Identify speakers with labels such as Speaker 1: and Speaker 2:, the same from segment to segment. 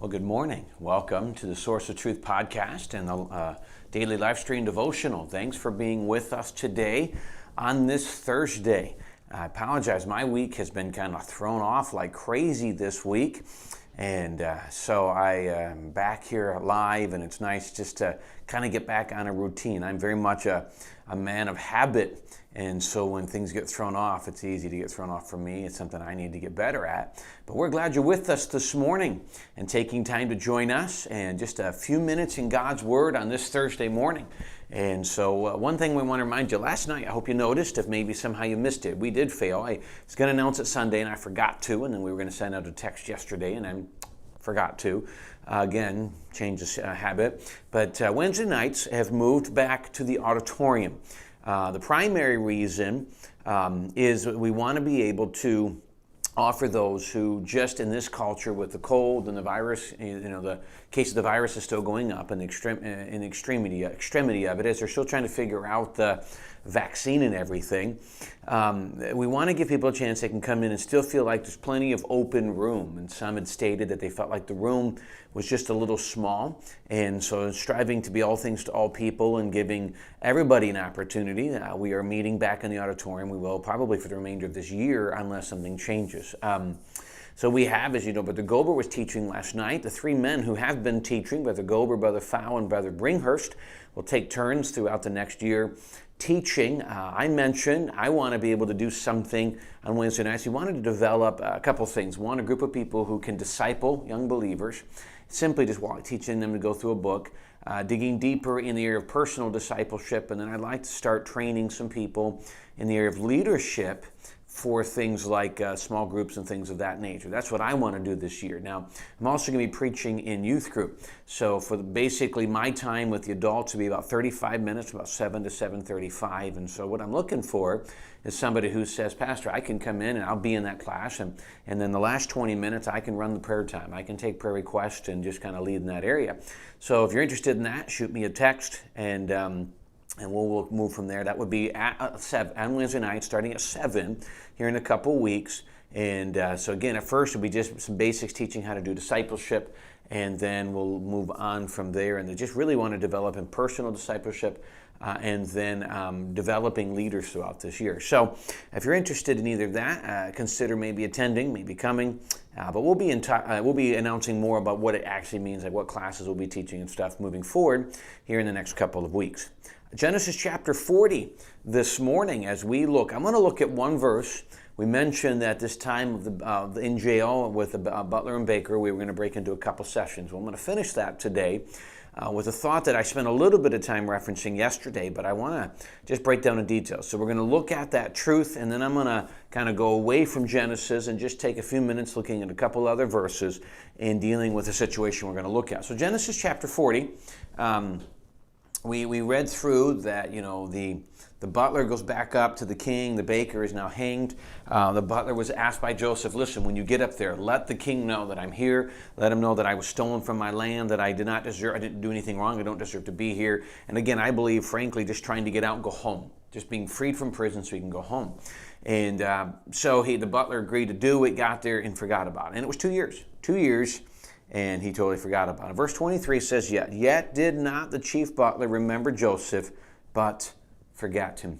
Speaker 1: Well, good morning. Welcome to the Source of Truth podcast and the daily live stream devotional. Thanks for being with us today on this Thursday. I apologize. My week has been kind of thrown off like crazy this week. And so I am back here live, and it's nice just to kind of get back on a routine. I'm very much a man of habit. And so when things get thrown off, it's easy to get thrown off for me. It's something I need to get better at. But we're glad you're with us this morning and taking time to join us and just a few minutes in God's Word on this Thursday morning. And so one thing we want to remind you, last night, I hope you noticed, if maybe somehow you missed it, we did fail. I was going to announce it Sunday and I forgot to, and then we were going to send out a text yesterday and I forgot to. Again, change the habit. But Wednesday nights have moved back to the auditorium. The primary reason is we want to be able to offer those who just in this culture with the cold and the virus, the case of the virus is still going up and the extremity of it as they're still trying to figure out the vaccine and everything. We want to give people a chance they can come in and still feel like there's plenty of open room. And some had stated that they felt like the room was just a little small. And so striving to be all things to all people and giving everybody an opportunity. We are meeting back in the auditorium. We will probably for the remainder of this year unless something changes. So we have, as you know, Brother Gober was teaching last night. The three men who have been teaching, Brother Gober, Brother Fow, and Brother Bringhurst, will take turns throughout the next year teaching. I mentioned I want to be able to do something on Wednesday nights. We wanted to develop a couple things. One, a group of people who can disciple young believers, simply just teaching them to go through a book, digging deeper in the area of personal discipleship, and then I'd like to start training some people in the area of leadership for things like small groups and things of that nature. That's what I want to do this year. Now, I'm also going to be preaching in youth group. So for basically my time with the adults will be about 35 minutes, about 7 to 7:35. And so what I'm looking for is somebody who says, Pastor, I can come in and I'll be in that class. And then the last 20 minutes, I can run the prayer time. I can take prayer requests and just kind of lead in that area. So if you're interested in that, shoot me a text and we'll move from there. That would be at 7 on Wednesday night, starting at 7 here in a couple weeks. And so again, at first it'll be just some basics teaching how to do discipleship, and then we'll move on from there. And they just really want to develop in personal discipleship and then developing leaders throughout this year. So if you're interested in either of that, consider maybe attending, maybe coming. But we'll be announcing more about what it actually means, like what classes we'll be teaching and stuff moving forward here in the next couple of weeks. Genesis chapter 40 this morning as we look. I'm going to look at one verse. We mentioned that this time of in jail with the Butler and Baker, we were going to break into a couple sessions. Well, I'm going to finish that today with a thought that I spent a little bit of time referencing yesterday, but I want to just break down the details. So we're going to look at that truth, and then I'm going to kind of go away from Genesis and just take a few minutes looking at a couple other verses and dealing with the situation we're going to look at. So Genesis chapter 40, We read through that, the butler goes back up to the king. The baker is now hanged. The butler was asked by Joseph, listen, when you get up there, let the king know that I'm here. Let him know that I was stolen from my land, that I didn't do anything wrong. I don't deserve to be here. And again, I believe, frankly, just trying to get out and go home. Just being freed from prison so he can go home. And so the butler agreed to do it, got there, and forgot about it. And it was 2 years. 2 years. And he totally forgot about it. Verse 23 says, Yet did not the chief butler remember Joseph, but forgot him.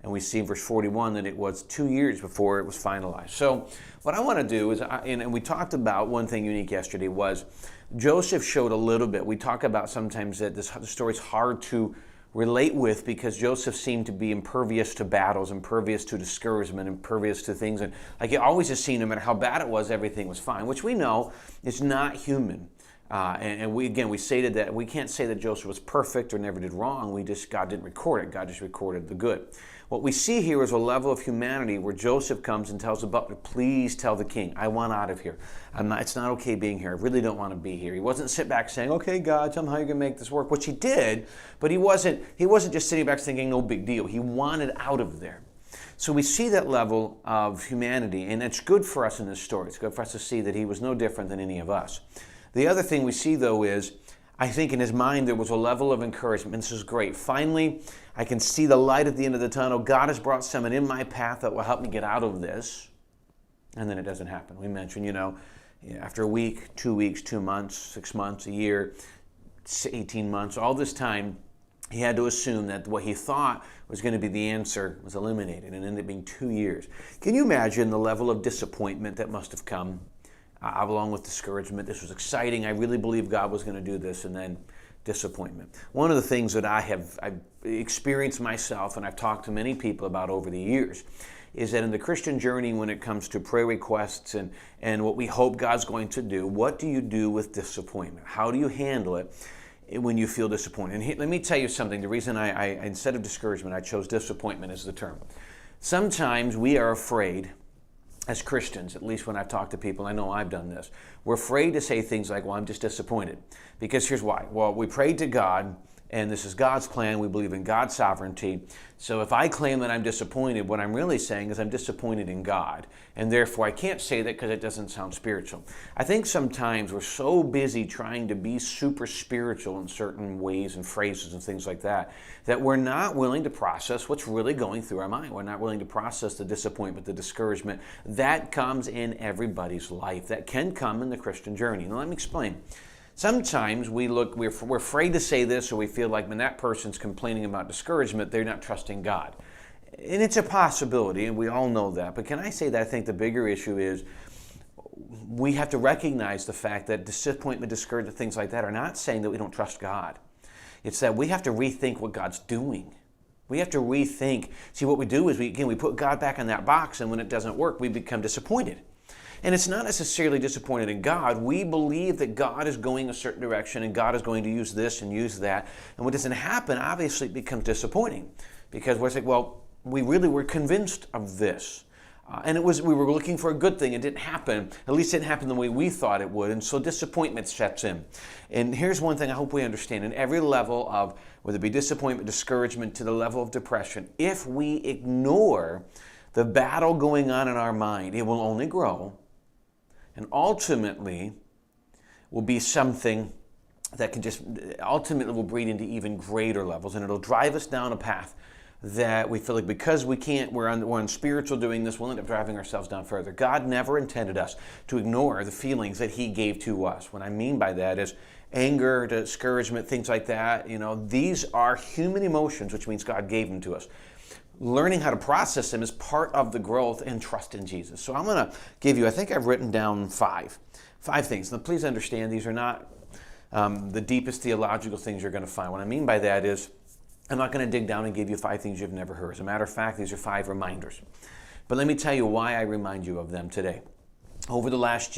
Speaker 1: And we see in verse 41 that it was 2 years before it was finalized. So what I want to do is, and we talked about one thing unique yesterday was Joseph showed a little bit. We talk about sometimes that the story's hard to relate with because Joseph seemed to be impervious to battles, impervious to discouragement, impervious to things. And like he always has seen, no matter how bad it was, everything was fine, which we know is not human. And we stated that we can't say that Joseph was perfect or never did wrong. God didn't record it. God just recorded the good. What we see here is a level of humanity where Joseph comes and tells the butler, please tell the king, I want out of here. It's not okay being here. I really don't want to be here. He wasn't sit back saying, okay, God, tell me how you're going to make this work, which he did, but he wasn't just sitting back thinking, no big deal. He wanted out of there. So we see that level of humanity, and it's good for us in this story. It's good for us to see that he was no different than any of us. The other thing we see, though, is I think in his mind there was a level of encouragement. And this is great. Finally, I can see the light at the end of the tunnel. God has brought someone in my path that will help me get out of this. And then it doesn't happen. We mentioned, After a week, 2 weeks, 2 months, 6 months, a year, 18 months, all this time, he had to assume that what he thought was going to be the answer was eliminated, and ended up being 2 years. Can you imagine the level of disappointment that must have come along with discouragement? This was exciting. I really believed God was going to do this, and then disappointment. One of the things that I've experienced myself, and I've talked to many people about over the years, is that in the Christian journey, when it comes to prayer requests and what we hope God's going to do, what do you do with disappointment? How do you handle it when you feel disappointed? And let me tell you something. The reason I instead of discouragement, I chose disappointment as the term. Sometimes we are afraid, as Christians, at least when I've talked to people, I know I've done this, we're afraid to say things like, well, I'm just disappointed. Because here's why. Well, we prayed to God, and this is God's plan. We believe in God's sovereignty. So if I claim that I'm disappointed, what I'm really saying is I'm disappointed in God. And therefore, I can't say that because it doesn't sound spiritual. I think sometimes we're so busy trying to be super spiritual in certain ways and phrases and things like that, that we're not willing to process what's really going through our mind. We're not willing to process the disappointment, the discouragement. That comes in everybody's life. That can come in the Christian journey. Now, let me explain. Sometimes we're afraid to say this, or we feel like when that person's complaining about discouragement, they're not trusting God. And it's a possibility, and we all know that. But can I say that I think the bigger issue is we have to recognize the fact that disappointment, discouragement, things like that are not saying that we don't trust God. It's that we have to rethink what God's doing. We have to rethink. See, what we do is we put God back in that box, and when it doesn't work, we become disappointed. And it's not necessarily disappointed in God. We believe that God is going a certain direction and God is going to use this and use that. And what doesn't happen, obviously, it becomes disappointing. Because we're like, well, we really were convinced of this. And we were looking for a good thing. It didn't happen. At least it didn't happen the way we thought it would. And so disappointment sets in. And here's one thing I hope we understand. In every level of, whether it be disappointment, discouragement, to the level of depression, if we ignore the battle going on in our mind, it will only grow. And ultimately will be something that can ultimately will breed into even greater levels. And it'll drive us down a path that we feel like because we're on spiritual doing this, we'll end up driving ourselves down further. God never intended us to ignore the feelings that He gave to us. What I mean by that is anger, discouragement, things like that. These are human emotions, which means God gave them to us. Learning how to process them is part of the growth and trust in Jesus. So I'm going to give you, I think I've written down five things. Now please understand, these are not the deepest theological things you're going to find. What I mean by that is, I'm not going to dig down and give you 5 things you've never heard. As a matter of fact, these are 5 reminders. But let me tell you why I remind you of them today. Over the last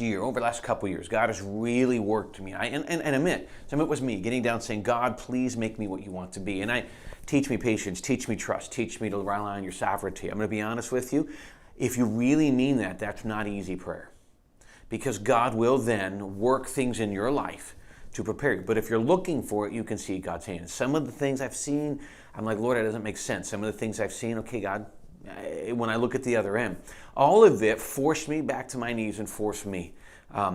Speaker 1: couple years, God has really worked me. And admit, some of it was me getting down saying, God, please make me what you want to be. And teach me patience, teach me trust, teach me to rely on your sovereignty. I'm going to be honest with you. If you really mean that, that's not easy prayer. Because God will then work things in your life to prepare you. But if you're looking for it, you can see God's hand. Some of the things I've seen, I'm like, Lord, that doesn't make sense. Some of the things I've seen, okay, God, when I look at the other end, all of it forced me back to my knees and forced me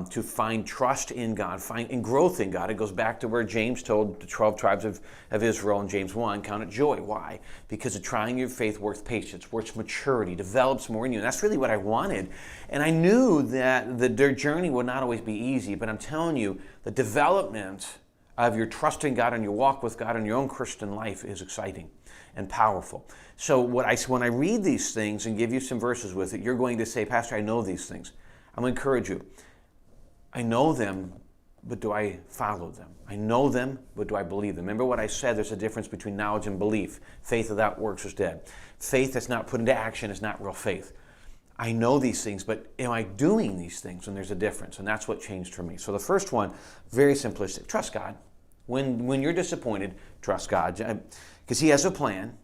Speaker 1: to find trust in God, find growth in God. It goes back to where James told the 12 tribes of Israel in James 1, count it joy. Why? Because the trying your faith works patience, works maturity, develops more in you. And that's really what I wanted. And I knew that their journey would not always be easy, but I'm telling you, the development of your trust in God and your walk with God and your own Christian life is exciting and powerful. So when I read these things and give you some verses with it, you're going to say, Pastor, I know these things. I'm going to encourage you. I know them, but do I follow them? I know them, but do I believe them? Remember what I said, there's a difference between knowledge and belief. Faith without works is dead. Faith that's not put into action is not real faith. I know these things, but am I doing these things? And there's a difference, and that's what changed for me. So the first one, very simplistic, trust God. When you're disappointed, trust God, because He has a plan,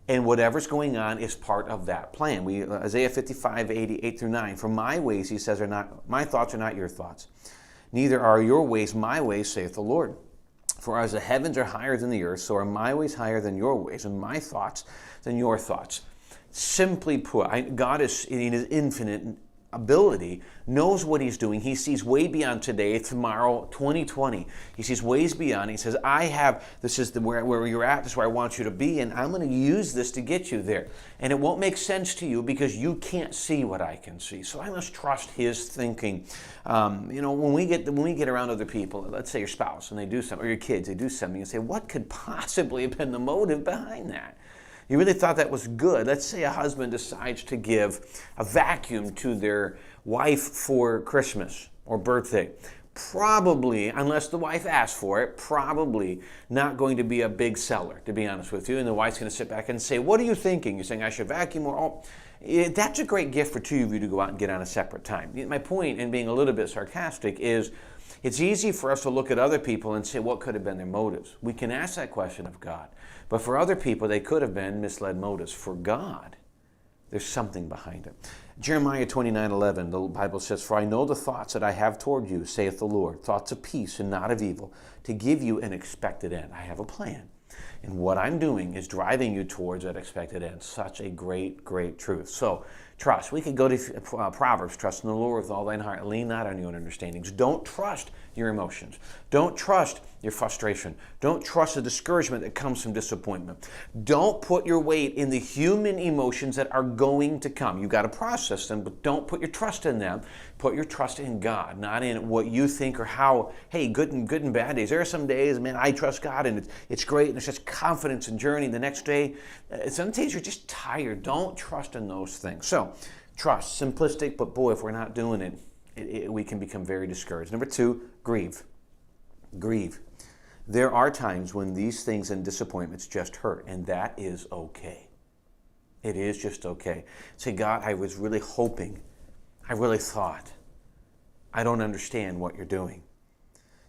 Speaker 1: and whatever's going on is part of that plan. Isaiah 55:8-9. For my ways, He says, my thoughts are not your thoughts. Neither are your ways my ways, saith the Lord. For as the heavens are higher than the earth, so are my ways higher than your ways, and my thoughts than your thoughts. Simply put, God is in His infinite ability, knows what he's doing. He sees way beyond today, tomorrow, 2020. He sees ways beyond. He says, this is where you're at, this is where I want you to be, and I'm going to use this to get you there. And it won't make sense to you because you can't see what I can see. So I must trust his thinking. When we get around other people, let's say your spouse, and they do something, or your kids, they do something, you say, what could possibly have been the motive behind that? You really thought that was good. Let's say a husband decides to give a vacuum to their wife for Christmas or birthday. Probably, unless the wife asks for it, probably not going to be a big seller, to be honest with you. And the wife's going to sit back and say, what are you thinking? You're saying I should vacuum or that's a great gift for two of you to go out and get on a separate time. My point in being a little bit sarcastic is it's easy for us to look at other people and say, what could have been their motives? We can ask that question of God. But for other people, they could have been misled motives. For God, there's something behind it. Jeremiah 29:11, the Bible says, for I know the thoughts that I have toward you, saith the Lord, thoughts of peace and not of evil, to give you an expected end. I have a plan. And what I'm doing is driving you towards that expected end. Such a great, great truth. So, trust. We could go to Proverbs. Trust in the Lord with all thine heart. Lean not on your own understandings. Don't trust your emotions. Don't trust your frustration. Don't trust the discouragement that comes from disappointment. Don't put your weight in the human emotions that are going to come. You've got to process them, but don't put your trust in them. Put your trust in God, not in what you think or how, hey, good and bad days. There are some days, man, I trust God and it's great and it's just confidence and journey. The next day, some days you're just tired. Don't trust in those things. So, trust, simplistic, but boy, if we're not doing it, we can become very discouraged. Number 2, grieve. Grieve. There are times when these things and disappointments just hurt, and that is okay. It is just okay. Say, God, I was really hoping, I really thought, I don't understand what you're doing.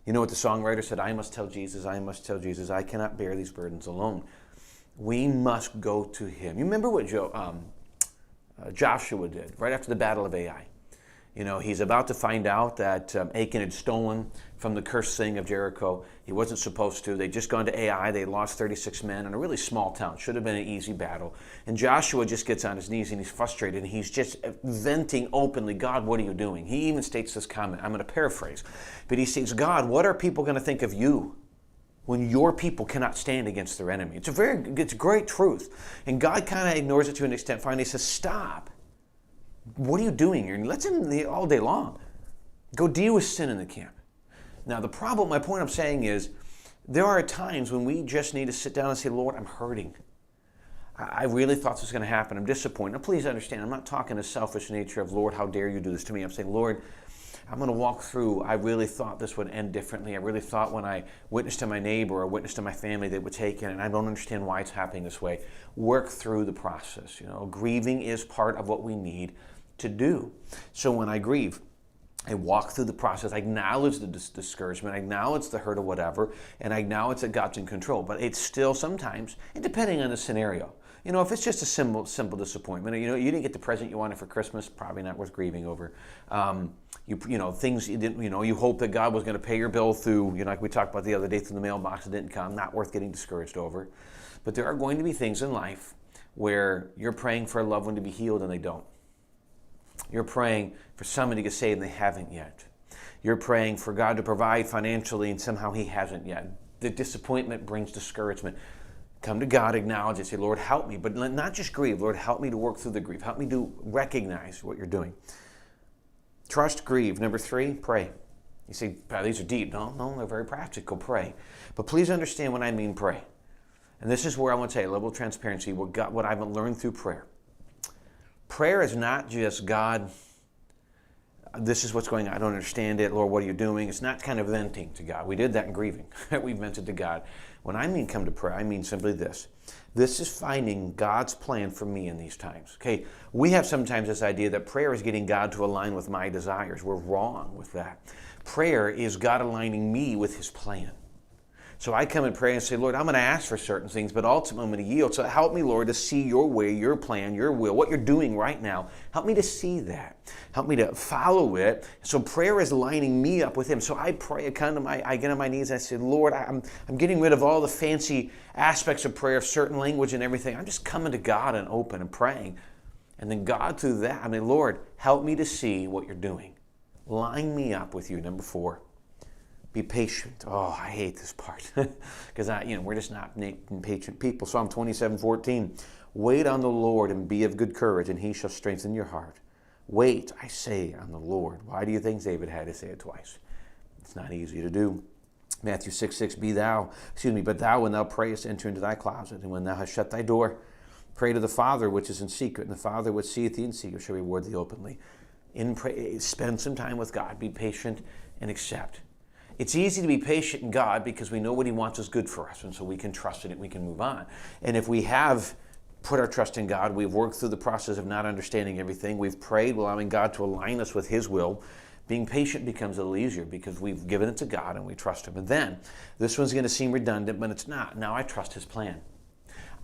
Speaker 1: You know what the songwriter said? I must tell Jesus, I must tell Jesus, I cannot bear these burdens alone. We must go to him. You remember what Joshua did right after the Battle of Ai? You know, he's about to find out that Achan had stolen from the cursed thing of Jericho. He wasn't supposed to. They'd just gone to Ai. They lost 36 men in a really small town. Should have been an easy battle. And Joshua just gets on his knees and he's frustrated and he's just venting openly, God, what are you doing? He even states this comment. I'm going to paraphrase. But he says, God, what are people going to think of you when your people cannot stand against their enemy? It's great truth. And God kind of ignores it to an extent. Finally, he says, stop. What are you doing here? And let him all day long. Go deal with sin in the camp. Now, my point I'm saying is, there are times when we just need to sit down and say, Lord, I'm hurting. I really thought this was going to happen. I'm disappointed. Now, please understand, I'm not talking the selfish nature of, Lord, how dare you do this to me. I'm saying, Lord, I'm going to walk through. I really thought this would end differently. I really thought when I witnessed to my neighbor or witnessed to my family they would take it, and I don't understand why it's happening this way. Work through the process. You know, grieving is part of what we need to do. So when I grieve, I walk through the process. I acknowledge the discouragement. I acknowledge the hurt or whatever, and I acknowledge that God's in control. But it's still sometimes, and depending on the scenario, you know, if it's just a simple disappointment, you know, you didn't get the present you wanted for Christmas, probably not worth grieving over. Things you didn't, you hope that God was going to pay your bill through, like we talked about the other day, through the mailbox, it didn't come, not worth getting discouraged over. But there are going to be things in life where you're praying for a loved one to be healed and they don't. You're praying for somebody to get saved and they haven't yet. You're praying for God to provide financially and somehow he hasn't yet. The disappointment brings discouragement. Come to God, acknowledge it, say, Lord, help me. But not just grieve. Lord, help me to work through the grief. Help me to recognize what you're doing. Trust, grieve. Number 3, pray. You say, these are deep. No, they're very practical. Pray. But please understand what I mean pray. And this is where I want to say a level of transparency, what I've learned through prayer. Prayer is not just, God, this is what's going on. I don't understand it. Lord, what are you doing? It's not kind of venting to God. We did that in grieving. We vented to God. When I mean come to prayer, I mean simply this. This is finding God's plan for me in these times. Okay, we have sometimes this idea that prayer is getting God to align with my desires. We're wrong with that. Prayer is God aligning me with his plan. So I come and pray and say, Lord, I'm going to ask for certain things, but ultimately I'm going to yield. So help me, Lord, to see your way, your plan, your will, what you're doing right now. Help me to see that. Help me to follow it. So prayer is lining me up with him. So I pray, I get on my knees and I say, Lord, I'm getting rid of all the fancy aspects of prayer, of certain language and everything. I'm just coming to God and open and praying. And then God, through that, Lord, help me to see what you're doing. Line me up with you. Number 4, be patient. Oh, I hate this part because we're just not patient people. Psalm 27:14. Wait on the Lord and be of good courage, and he shall strengthen your heart. Wait, I say, on the Lord. Why do you think David had to say it twice? It's not easy to do. Matthew 6:6. But thou, when thou prayest, enter into thy closet, and when thou hast shut thy door, pray to the Father which is in secret, and the Father which seeth thee in secret shall reward thee openly. Spend some time with God. Be patient and accept. It's easy to be patient in God because we know what he wants is good for us, and so we can trust in it, we can move on. And if we have put our trust in God, we've worked through the process of not understanding everything, we've prayed, allowing God to align us with his will, being patient becomes a little easier because we've given it to God and we trust him. And then, this one's going to seem redundant, but it's not. Now I trust his plan.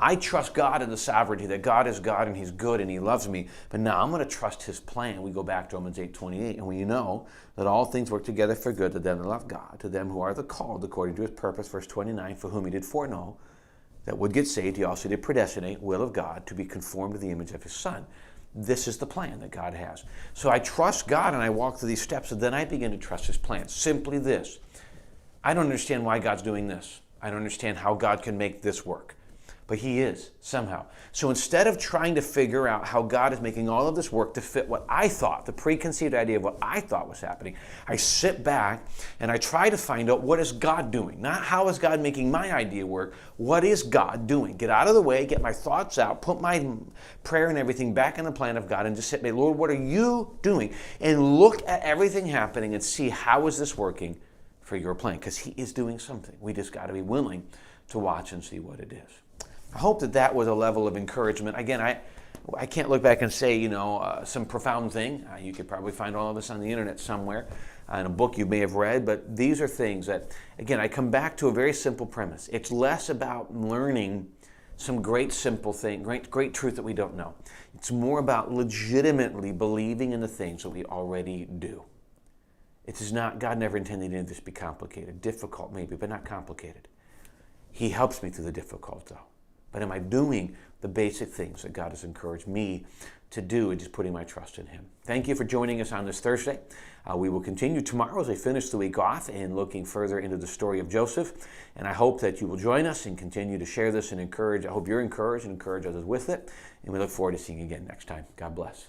Speaker 1: I trust God in the sovereignty, that God is God and he's good and he loves me. But now I'm going to trust his plan. We go back to Romans 8:28, and we know that all things work together for good to them that love God, to them who are the called according to his purpose. Verse 29, for whom he did foreknow that would get saved, he also did predestinate, will of God, to be conformed to the image of his Son. This is the plan that God has. So I trust God and I walk through these steps, and then I begin to trust his plan. Simply this. I don't understand why God's doing this. I don't understand how God can make this work. But he is, somehow. So instead of trying to figure out how God is making all of this work to fit what I thought, the preconceived idea of what I thought was happening, I sit back and I try to find out, what is God doing? Not how is God making my idea work, what is God doing? Get out of the way, get my thoughts out, put my prayer and everything back in the plan of God, and just sit, Lord, what are you doing? And look at everything happening and see, how is this working for your plan? Because he is doing something. We just got to be willing to watch and see what it is. I hope that was a level of encouragement. Again, I can't look back and say, some profound thing. You could probably find all of this on the internet somewhere, in a book you may have read, but these are things that, again, I come back to a very simple premise. It's less about learning some great simple thing, great truth that we don't know. It's more about legitimately believing in the things that we already do. It is not, God never intended any of this to be complicated. Difficult maybe, but not complicated. He helps me through the difficult though. But am I doing the basic things that God has encouraged me to do, and just putting my trust in him? Thank you for joining us on this Thursday. We will continue tomorrow as we finish the week off and looking further into the story of Joseph. And I hope that you will join us and continue to share this and encourage. I hope you're encouraged and encourage others with it. And we look forward to seeing you again next time. God bless.